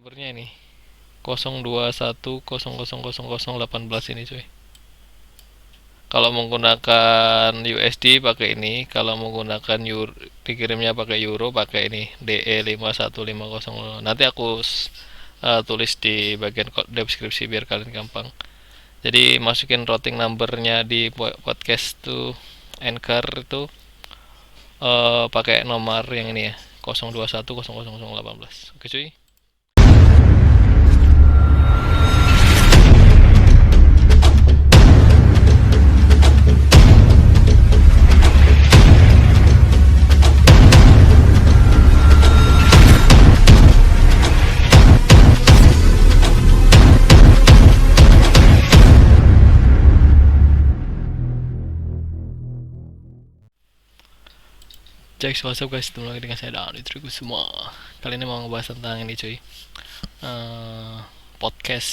Nomornya ini 0210000018 ini cuy. Kalau menggunakan USD pakai ini, kalau menggunakan euro, dikirimnya pakai euro pakai ini DE51500. Nanti aku tulis di bagian deskripsi biar kalian gampang. Jadi masukin routing numbernya di podcast tuh Anchor itu pakai nomor yang ini ya 02100018. Oke cuy. Cek what's up guys, ketemu lagi dengan saya Dan Itriku semua. Kali ini mau ngebahas tentang ini cuy, podcast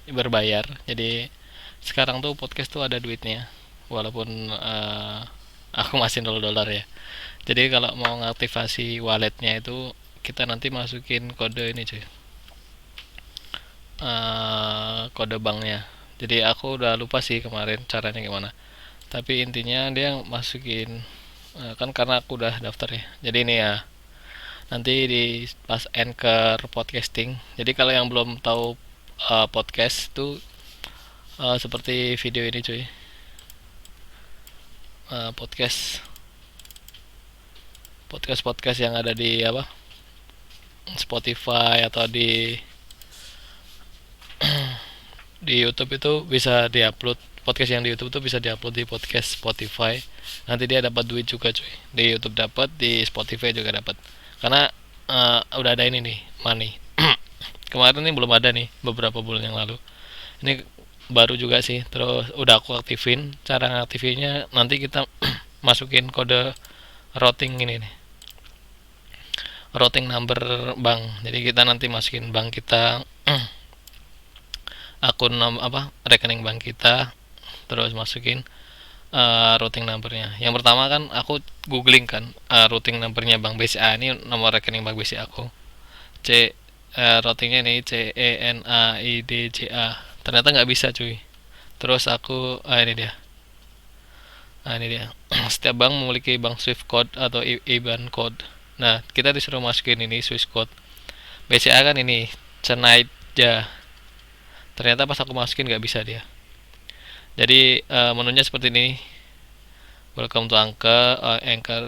berbayar. Jadi sekarang tuh podcast tuh ada duitnya, walaupun aku masih 0 dolar ya. Jadi kalau mau ngaktifasi walletnya itu kita nanti masukin kode ini cuy, kode banknya. Jadi aku udah lupa sih kemarin caranya gimana. Tapi intinya dia masukin, kan karena aku udah daftar ya. Jadi ini ya, nanti di pas Anchor podcasting. Jadi kalau yang belum tahu podcast tuh seperti video ini cuy. Podcast podcast podcast yang ada di apa, Spotify atau di YouTube itu bisa diupload. Podcast yang di YouTube itu bisa diupload di podcast Spotify. Nanti dia dapat duit juga cuy. Di YouTube dapat, di Spotify juga dapat. Karena udah ada ini nih, money. Kemarin nih belum ada nih, beberapa bulan yang lalu. Ini baru juga sih. Terus udah aku aktifin. Cara ngaktifinnya nanti kita masukin kode routing ini nih, routing number bank. Jadi kita nanti masukin bank kita, akun apa, rekening bank kita, terus masukin routing numbernya. Yang pertama kan aku googling kan, routing numbernya bank BCA, ini nomor rekening bank BCA aku. Routingnya ini CENAIDCA. Ternyata nggak bisa cuy. Terus aku ini dia. Ini dia. Setiap bank memiliki bank Swift code atau IBAN code. Nah, kita disuruh masukin ini Swift code. BCA kan ini Cenaidja. Ternyata pas aku masukin nggak bisa dia. Jadi menunya seperti ini. Welcome to Anchor.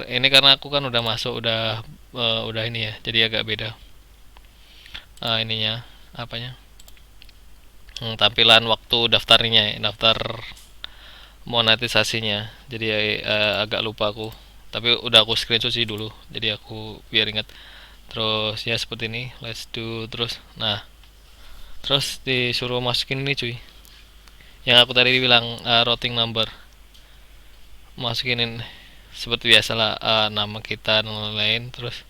Ini karena aku kan udah masuk, udah ini ya. Jadi agak beda. Ininya apanya? Tampilan waktu daftarnya, daftar monetisasinya. Jadi agak lupa aku. Tapi udah aku screenshot sih dulu. Jadi aku biar ingat. Terus ya seperti ini. Let's do terus. Nah, terus disuruh masukin ini cuy. Yang aku tadi bilang routing number. Masukin seperti biasalah, nama kita dan lain-lain. Terus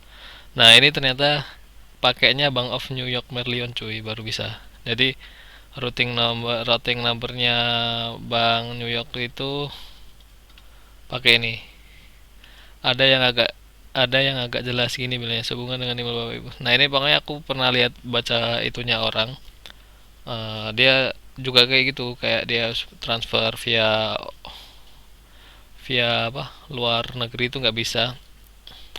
nah ini ternyata pakainya Bank of New York Merlion cuy, baru bisa. Jadi routing numbernya Bank New York itu pakai ini. Ada yang agak jelas gini bilangnya, sehubungan dengan email Bapak Ibu. Nah, ini pokoknya aku pernah lihat baca itunya orang. Dia juga kayak gitu, kayak dia transfer via via apa, luar negeri itu nggak bisa,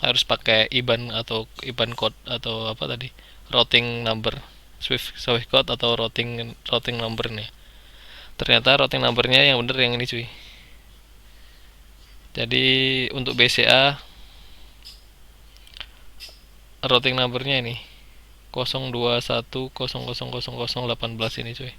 harus pakai IBAN atau IBAN code atau apa tadi, routing number, Swift code atau routing routing number nih. Ternyata routing numbernya yang bener yang ini cuy. Jadi untuk BCA routing numbernya ini 0210000018 ini cuy.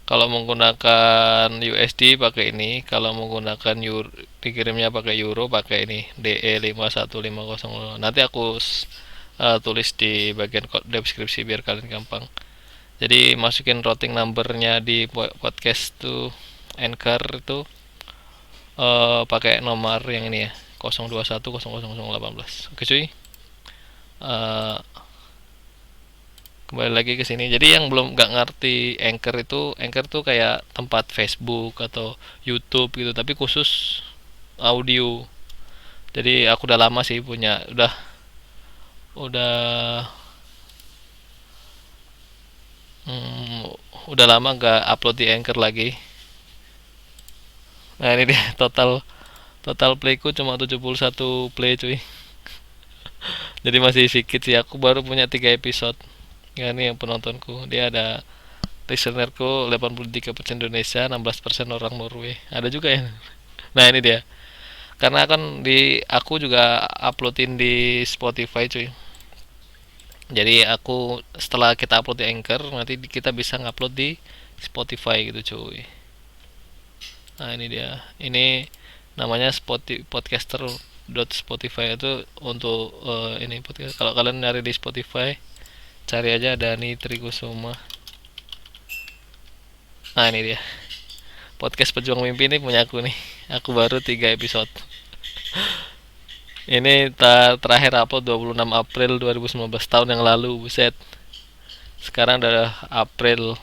Kalau menggunakan USD pakai ini, kalau menggunakan euro, dikirimnya pakai euro pakai ini DE51500. Nanti aku tulis di bagian deskripsi biar kalian gampang. Jadi masukin routing numbernya di podcast tuh Anchor itu pakai nomor yang ini ya 02100018. Oke cuy. Uh, Kembali lagi ke sini. Jadi yang belum nggak ngerti Anchor tuh kayak tempat Facebook atau YouTube gitu, tapi khusus audio. Jadi aku udah lama sih punya, udah Hmm, udah lama nggak upload di Anchor lagi. Nah ini dia total total playku cuma 71 play cuy. Jadi masih sedikit sih, aku baru punya 3 episode. Ya ini yang penontonku. Dia ada listenerku 83% Indonesia, 16% orang Norway. Ada juga ya. Nah ini dia. Karena kan di aku juga uploadin di Spotify cuy. Jadi aku setelah kita upload di Anchor, nanti kita bisa ngupload di Spotify gitu cuy. Nah ini dia. Ini namanya podcaster.spotify itu untuk ini podcast. Kalau kalian nyari di Spotify, cari aja Dani Trikusuma. Nah ini dia. Podcast Pejuang Mimpi ini punya aku nih. Aku baru 3 episode. Ini terakhir upload 26 April 2019, tahun yang lalu, buset. Sekarang udah April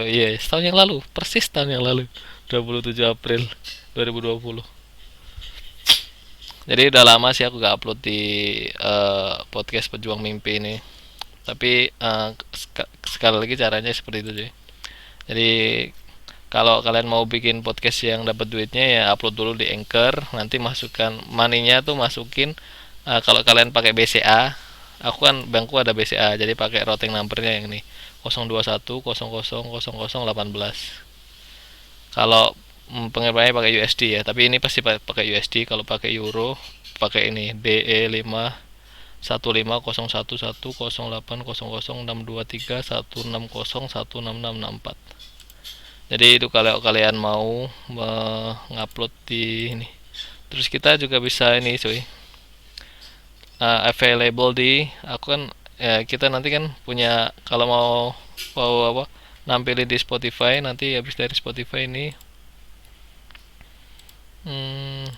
iya, setahun yang lalu, persis tahun yang lalu. 27 April 2020. Jadi udah lama sih aku gak upload di podcast Pejuang Mimpi ini. Tapi sekali lagi caranya seperti itu sih. Jadi kalau kalian mau bikin podcast yang dapat duitnya ya upload dulu di Anchor, nanti masukkan money-nya tuh masukin kalau kalian pakai BCA, aku kan bankku ada BCA, jadi pakai routing numbernya yang ini 021000018. Kalau pengirimannya pakai USD ya, tapi ini pasti pakai USD. Kalau pakai euro pakai ini DE5 15111080062316616664. Jadi itu kalau kalian mau mengupload di ini. Terus kita juga bisa ini cuy, available di aku kan ya, kita nanti kan punya kalau mau apa nampilin di Spotify nanti habis dari Spotify ini. hmm,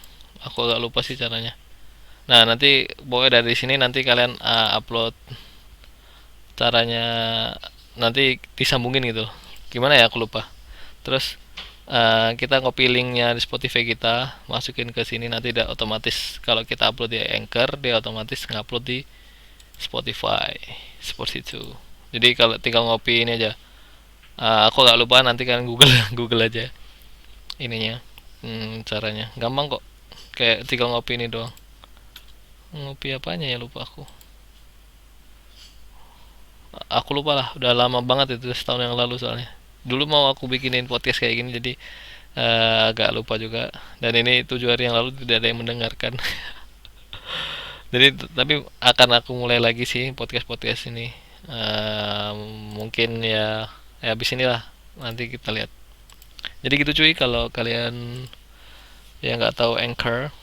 aku agak lupa sih caranya. Nah nanti pokoknya dari sini nanti kalian upload caranya, nanti disambungin gitu. Gimana ya aku lupa. Terus kita copy linknya di Spotify, kita masukin ke sini, nanti udah otomatis kalau kita upload di Anchor dia otomatis ngupload di Spotify seperti itu. Jadi kalau tinggal ngopi ini aja. Aku gak lupa, nanti kalian Google Google aja ininya, caranya gampang kok, kayak tinggal ngopi ini doang. Ngopi apanya ya, lupa aku lupa lah, udah lama banget itu, setahun yang lalu soalnya. Dulu mau aku bikinin podcast kayak gini, jadi agak lupa juga. Dan ini 7 hari yang lalu tidak ada yang mendengarkan. Jadi tapi akan aku mulai lagi sih podcast podcast ini. Eh, Mungkin ya, ya habis inilah, nanti kita lihat. Jadi gitu cuy, kalau kalian yang nggak tahu Anchor,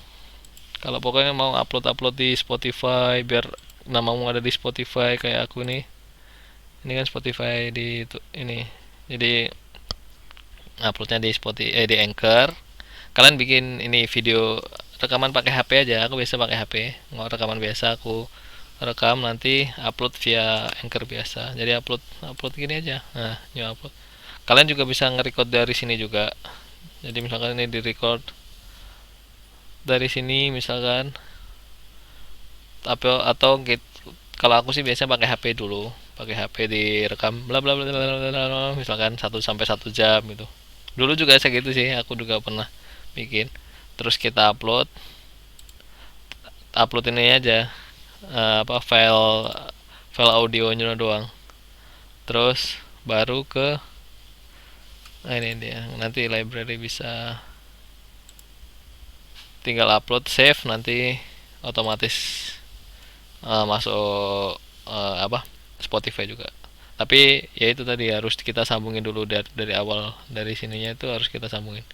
kalau pokoknya mau upload upload di Spotify biar namamu ada di Spotify kayak aku nih. Ini kan Spotify di ini. Jadi uploadnya di Spotify, di Anchor. Kalian bikin ini video rekaman pakai HP aja. Aku biasa pakai HP, nggak rekaman biasa, aku rekam nanti upload via Anchor biasa. Jadi upload upload gini aja. Nah, new upload. Kalian juga bisa nge-record dari sini juga. Jadi misalkan ini di-record dari sini misalkan, atau kalau aku sih biasanya pakai HP dulu, pakai HP direkam bla bla bla bla, misalkan 1 sampai 1 jam gitu. Dulu juga saya gitu sih, aku juga pernah bikin. Terus kita upload upload ini aja, apa file file audionya doang. Terus baru ke ini dia, nanti library bisa tinggal upload save, nanti otomatis masuk apa Spotify juga. Tapi ya itu tadi harus kita sambungin dulu dari awal, dari sininya itu harus kita sambungin.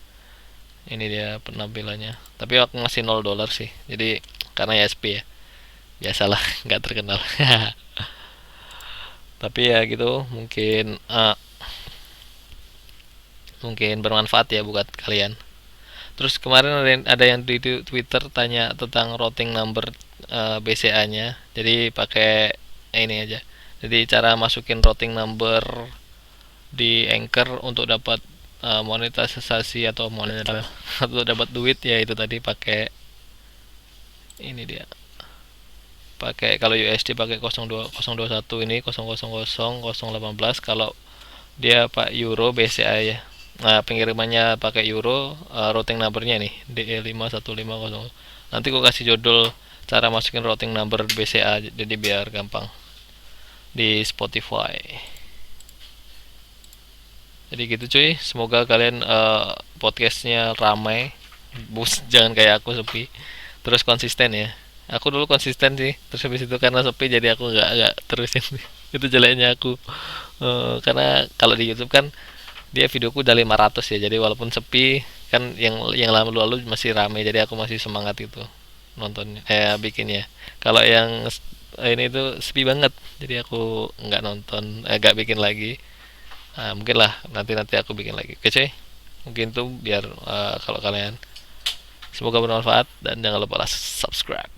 Ini dia penampilannya, tapi aku ngasih $0 sih, jadi karena SP ya, biasalah nggak terkenal. Tapi ya gitu, mungkin mungkin bermanfaat ya buat kalian. Terus kemarin ada yang di Twitter tanya tentang routing number BCA-nya. Jadi pakai ini aja. Jadi cara masukin routing number di Anchor untuk dapat monetisasi atau monetisasi atau dapat duit, ya itu tadi pakai ini dia. pakai, kalau USD pakai 02021, ini 000018. Kalau dia Pak Euro BCA ya. Nah, pengirimannya pakai Euro, routing numbernya nih DE51500. Nanti gue kasih judul cara masukin routing number BCA, jadi biar gampang di Spotify. Jadi gitu cuy, semoga kalian podcastnya ramai, bus jangan kayak aku sepi, terus konsisten ya. Aku dulu konsisten sih, terus habis itu karena sepi jadi aku nggak terusin. Itu jeleknya aku. Karena kalau di YouTube kan dia videoku udah 500 ya, jadi walaupun sepi kan yang lalu-lalu masih rame, jadi aku masih semangat itu nontonnya, bikinnya. Kalau yang ini tuh sepi banget, jadi aku nggak nonton, nggak bikin lagi. Nah, mungkin lah nanti nanti aku bikin lagi. Oke cuy, mungkin tuh biar kalau kalian, semoga bermanfaat dan jangan lupa lah subscribe.